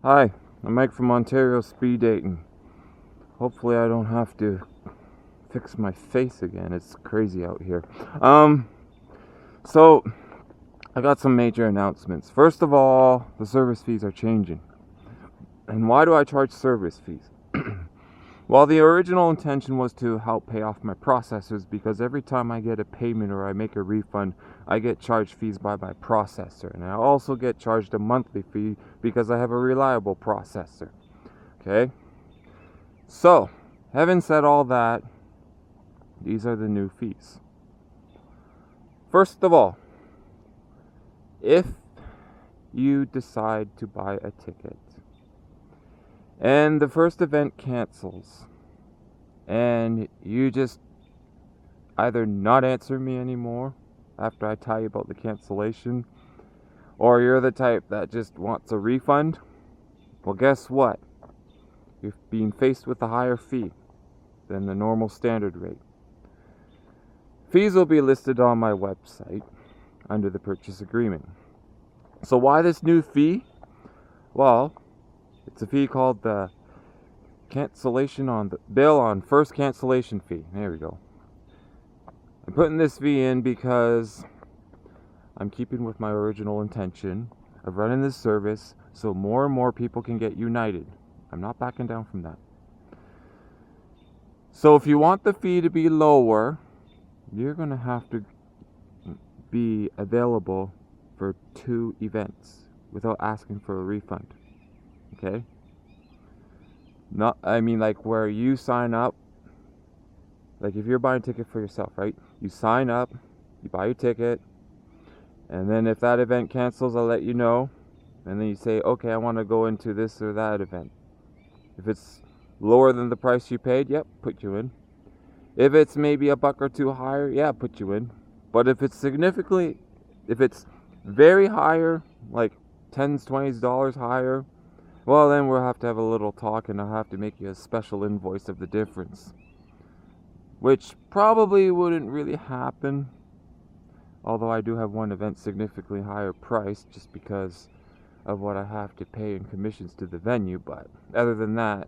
Hi, I'm Mike from Ontario speed dating. Hopefully I don't have to fix my face again. It's crazy out here. Um, so I got some major announcements. First of all, the service fees are changing. And why do I charge service fees? Well, the original intention was to help pay off my processors because every time I get a payment or I make a refund, I get charged fees by my processor. And I also get charged a monthly fee because I have a reliable processor. Okay? So, having said all that, these are the new fees. First of all, if you decide to buy a ticket and the first event cancels and you just either not answer me anymore after I tell you about the cancellation, or you're the type that just wants a refund, well, guess what? You're being faced with a higher fee than the normal standard rate. Fees will be listed on my website under the purchase agreement. So why this new fee? Well, it's a fee called the cancellation on the bill on first cancellation fee. There we go. I'm putting this fee in because I'm keeping with my original intention of running this service so more and more people can get united. I'm not backing down from that. So if you want the fee to be lower, you're going to have to be available for 2 events without asking for a refund. Okay? Like where you sign up, like if you're buying a ticket for yourself, right? You sign up, you buy your ticket, and then if that event cancels, I'll let you know. And then you say, okay, I want to go into this or that event. If it's lower than the price you paid, yep, put you in. If it's maybe a buck or two higher, yeah, put you in. But if it's very higher, like $10s, $20 higher, well, then we'll have to have a little talk and I'll have to make you a special invoice of the difference. Which probably wouldn't really happen. Although I do have one event significantly higher priced just because of what I have to pay in commissions to the venue. But other than that,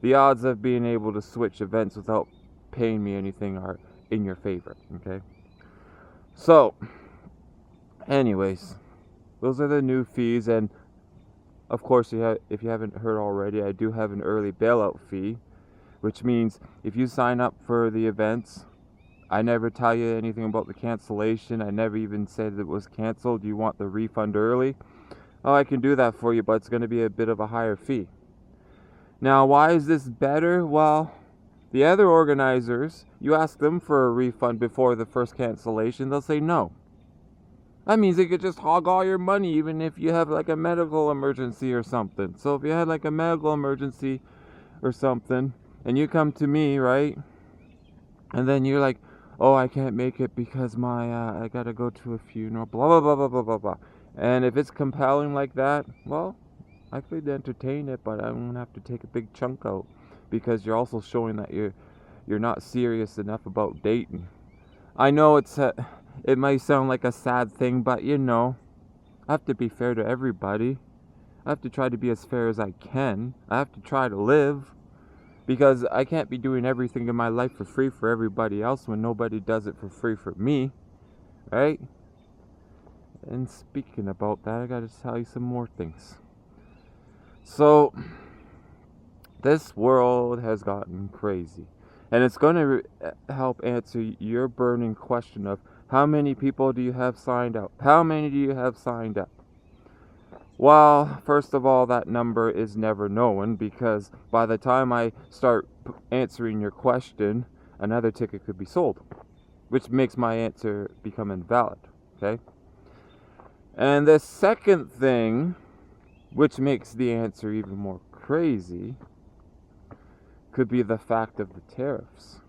the odds of being able to switch events without paying me anything are in your favor. Okay? So, anyways, those are the new fees. And of course, if you haven't heard already, I do have an early bailout fee, which means if you sign up for the events, I never tell you anything about the cancellation. I never even said it was canceled. You want the refund early? Oh, I can do that for you, but it's going to be a bit of a higher fee. Now, why is this better? Well, the other organizers, you ask them for a refund before the first cancellation, they'll say no. That means they could just hog all your money even if you have like a medical emergency or something. So if you had like a medical emergency or something and you come to me, right? And then you're like, oh, I can't make it because I gotta go to a funeral, blah, blah, blah, blah, blah, blah, blah. And if it's compelling like that, well, I could entertain it, but I'm gonna have to take a big chunk out because you're also showing that you're not serious enough about dating. I know it might sound like a sad thing, but I have to be fair to everybody. I have to try to be as fair as I can. I have to try to live because I can't be doing everything in my life for free for everybody else when nobody does it for free for me, right? And speaking about that, I gotta tell you some more things. So, this world has gotten crazy. And it's going to help answer your burning question of how many people do you have signed up? How many do you have signed up? Well, first of all, that number is never known because by the time I start answering your question, another ticket could be sold, which makes my answer become invalid, okay? And the second thing, which makes the answer even more crazy, could be the fact of the tariffs.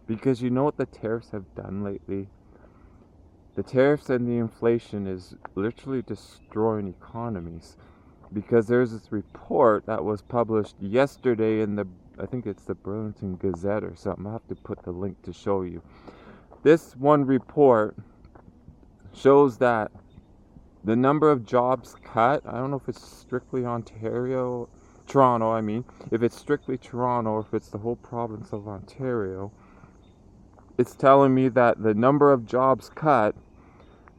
Because you know what the tariffs have done lately? The tariffs and the inflation is literally destroying economies. Because there's this report that was published yesterday in I think it's the Burlington Gazette or something. I'll have to put the link to show you. This one report shows that the number of jobs cut, I don't know if it's strictly Toronto, I mean, if it's strictly Toronto or if it's the whole province of Ontario, it's telling me that the number of jobs cut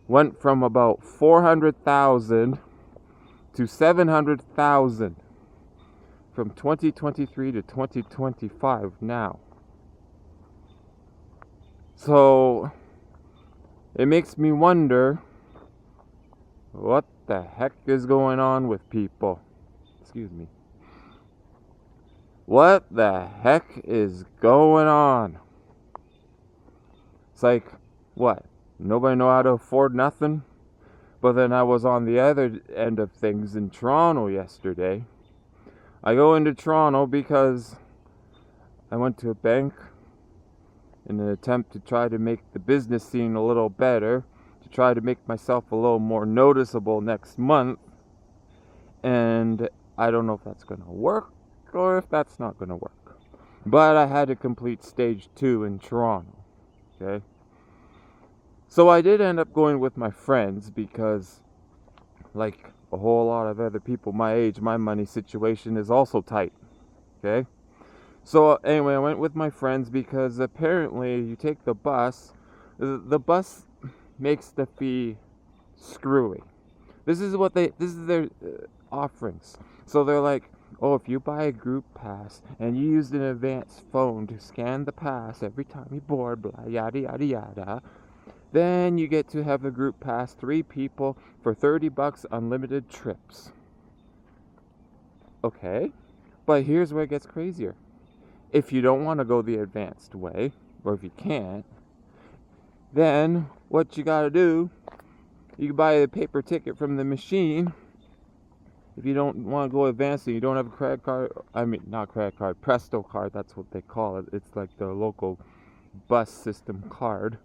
went from about 400,000 to 700,000 from 2023 to 2025 now. So it makes me wonder what the heck is going on with people. Excuse me. What the heck is going on? It's like, what? Nobody know how to afford nothing? But then I was on the other end of things in Toronto yesterday. I go into Toronto because I went to a bank in an attempt to try to make the business scene a little better, to try to make myself a little more noticeable next month. And I don't know if that's going to work or if that's not going to work. But I had to complete stage 2 in Toronto. Okay? So I did end up going with my friends because, like a whole lot of other people my age, my money situation is also tight. Okay? So anyway, I went with my friends because apparently you take the bus makes the fee screwy. This is their offerings. So they're like, oh, if you buy a group pass and you use an advanced phone to scan the pass every time you board, blah, yada, yada, yada, then you get to have a group pass, 3 people for $30 unlimited trips. Okay, but here's where it gets crazier. If you don't want to go the advanced way, or if you can't, then what you gotta do, you can buy a paper ticket from the machine. If you don't want to go advanced and you don't have a credit card, not credit card, Presto card, that's what they call it. It's like the local bus system card.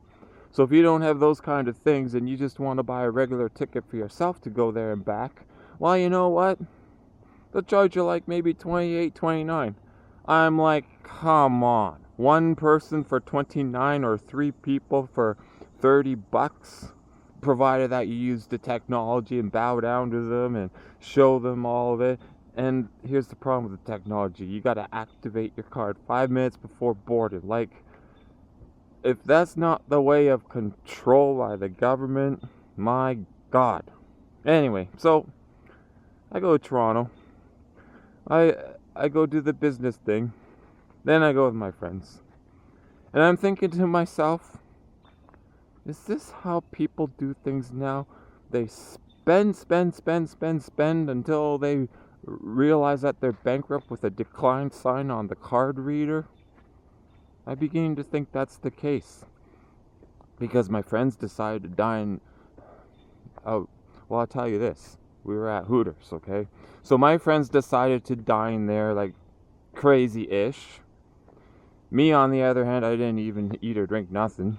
So if you don't have those kind of things and you just want to buy a regular ticket for yourself to go there and back, well, you know what? They'll charge you like maybe $28, $29. I'm like, come on. One person for $29 or 3 people for $30, provided that you use the technology and bow down to them and show them all of it. And here's the problem with the technology. You got to activate your card 5 minutes before boarding. Like, if that's not the way of control by the government, my God. Anyway, so I go to Toronto. I go do the business thing. Then I go with my friends. And I'm thinking to myself, is this how people do things now? They spend until they realize that they're bankrupt with a decline sign on the card reader? I begin to think that's the case. Because my friends decided to dine out. Well, I'll tell you this. We were at Hooters, okay? So my friends decided to dine there like crazy-ish. Me, on the other hand, I didn't even eat or drink nothing.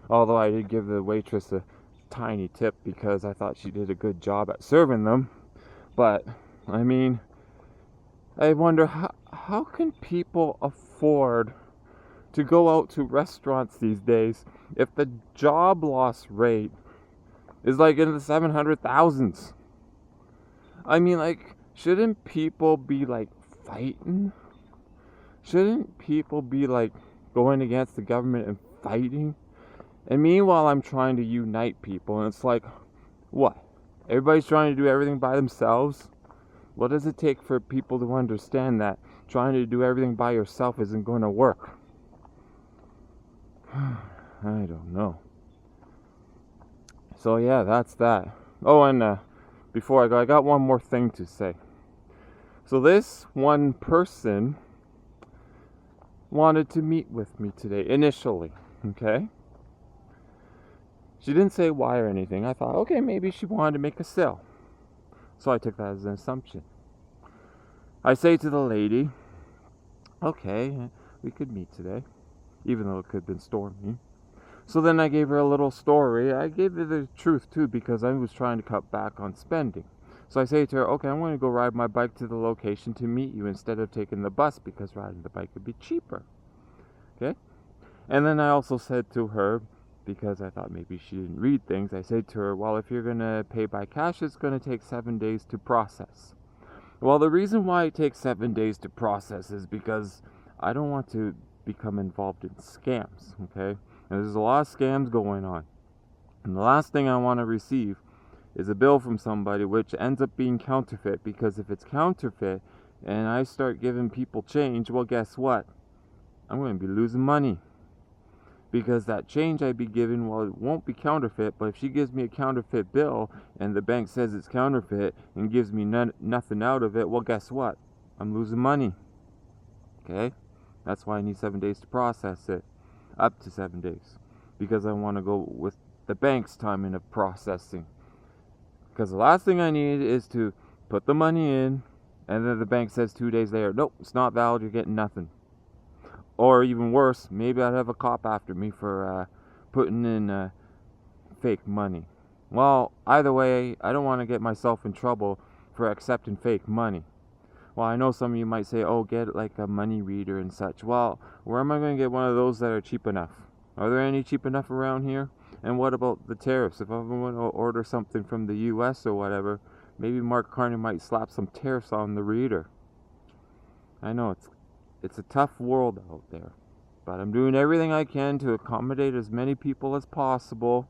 Although I did give the waitress a tiny tip because I thought she did a good job at serving them. But, I mean, I wonder how can people afford to go out to restaurants these days if the job loss rate is like in the 700,000s? I mean, like, shouldn't people be like fighting? Shouldn't people be like going against the government and fighting? And meanwhile, I'm trying to unite people, and it's like, what? Everybody's trying to do everything by themselves? What does it take for people to understand that trying to do everything by yourself isn't going to work? I don't know. So yeah, that's that. Oh, and before I go, I got one more thing to say. So this one person wanted to meet with me today, initially, okay? She didn't say why or anything. I thought, okay, maybe she wanted to make a sale. So I took that as an assumption. I say to the lady, okay, we could meet today, even though it could have been stormy. So then I gave her a little story. I gave her the truth too, because I was trying to cut back on spending. So I say to her, okay, I'm going to go ride my bike to the location to meet you instead of taking the bus, because riding the bike would be cheaper. Okay? And then I also said to her, because I thought maybe she didn't read things. I said to her, well, if you're going to pay by cash, it's going to take 7 days to process. Well, the reason why it takes 7 days to process is because I don't want to become involved in scams, okay? And there's a lot of scams going on. And the last thing I want to receive is a bill from somebody which ends up being counterfeit, because if it's counterfeit and I start giving people change, well, guess what? I'm going to be losing money. Because that change I'd be given, well, it won't be counterfeit, but if she gives me a counterfeit bill and the bank says it's counterfeit and gives me nothing out of it, well, guess what? I'm losing money. Okay? That's why I need 7 days to process it. Up to 7 days. Because I want to go with the bank's timing of processing. Because the last thing I need is to put the money in and then the bank says 2 days later, nope, it's not valid, you're getting nothing. Or even worse, maybe I'd have a cop after me for putting in fake money. Well, either way, I don't want to get myself in trouble for accepting fake money. Well, I know some of you might say, oh, get like a money reader and such. Well, where am I going to get one of those that are cheap enough? Are there any cheap enough around here? And what about the tariffs? If I want to order something from the US or whatever, maybe Mark Carney might slap some tariffs on the reader. I know it's a tough world out there, but I'm doing everything I can to accommodate as many people as possible.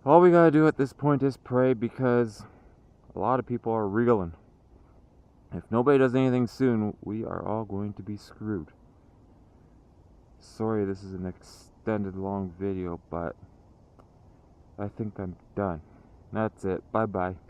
All we gotta do at this point is pray, because a lot of people are reeling. If nobody does anything soon, we are all going to be screwed. Sorry this is an extended long video, but I think I'm done. That's it. Bye bye.